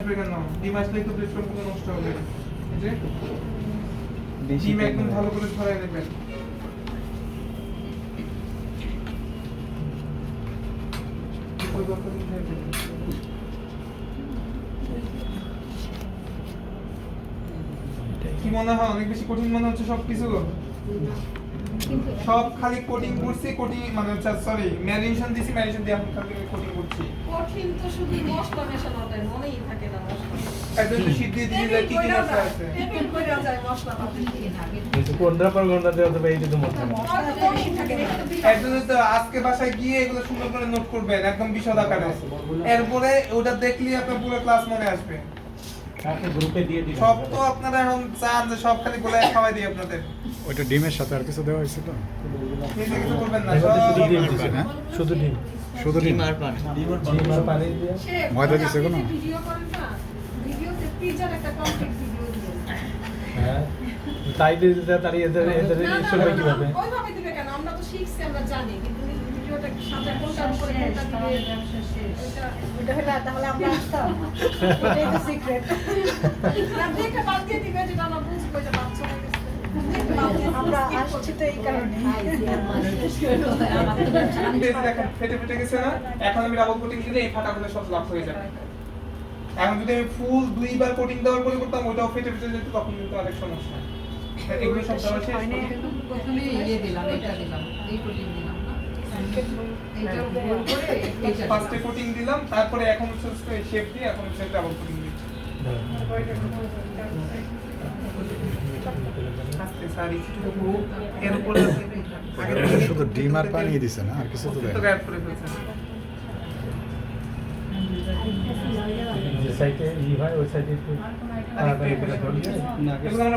কেন ডিম আসলে তো ব্রেড সম্পূর্ণ নষ্ট হবে। এই যে ডিম একদম ভালো করে ছড়াই নেবেন। কি মনে হয় অনেক বেশি কঠিন মনে হচ্ছে সবকিছু? সব খালি কোটিং করছি, কোটিং মানে হচ্ছে সরি ম্যারিনেশন দিছি, ম্যারিনেশন দিয়ে এখন খালি কোটিং করছি। কঠিন তো শুধু মশলা মেশানোটাই, মনেই থাকে না মশলা। একদম তো সিদ্ধি দিয়ে দিলে কি কি মশলা আছে? পেপেল করে যায় মশলাপাতি। কিন্তু কোনটা পর কোনটা দেওয়া যাবে এই তো মনে মশলা তো বেশি থাকে না, একটু দিলাম। একজন তো আজকে বাসায় গিয়ে এগুলো সুন্দর করে নোট করবেন একদম বিশদ আকারে। এরপরে ওটা দেখলেই আপনার পুরো ক্লাস মনে আসবে। কাকে গ্রুপে দিয়ে দিবেন সব তো আপনারা এখন চান যে সব খালি গোলায় খাওয়াই দিই আপনাদের। ওইটা ডিমের সাথে আর কিছু দেওয়া হয়েছিল? নিজে কিছু করবেন না, এবার তো শুধু সব ডিম দিছে না শুধু ডিম শুধু ডিম আর পানি দিয়ে সে ময়দা দিছে কোনো? ভিডিও করেন না, ভিডিওতে পিজার একটা কমপ্লিট ভিডিও দিবেন। হ্যাঁ তাই দিতে তার এদের চলবে কিভাবে ওইভাবে দিবে কেন? আমরা তো শিখছি, আমরা জানি, কিন্তু ভিডিওটা সাথে কোনটার উপরে কোনটা দিবে এটা হলো তাহলে আমরা আসতাম। এটাই তো সিক্রেট। না দেখে বাদ দিয়ে দিবে, যেটা আমরা বুঝবো যে বাচ্চা হয়ে গেছে। আমরা আসছি তো এই কারণে। দেখেন ফেটে ফেটে গেছে না? এখন আমি ডাবল কোটিং দিলে এই ফাটাগুলো সব লাভ হয়ে যাবে। এখন যদি আমি ফুল দুইবার কোটিং দেওয়ার পরে করতাম ওইটাও ফেটে ফেটে যেত, তখন কিন্তু অনেক সমস্যা। এগুলো সব দেওয়া শেষ। প্রথমে ইয়ে দিলাম, এটা দিলাম, এই কোটিং দিলাম না, এইটার উপর করে এইটা ফার্স্টে কোটিং দিলাম, তারপরে এখন হচ্ছে শেপ দিয়ে এখন হচ্ছে ডাবল কোটিং দিচ্ছি। আস্তে সারি এর উপরে আগে শুধু ডিম আর পানি দিছে না, আর কিছু তো দেয় তো না। গ্যাপ করে ফেলছে। যে সাইডে ই হয় ওই সাইডে একটু তাড়াতাড়ি করে ধরলে এগুলো আমরা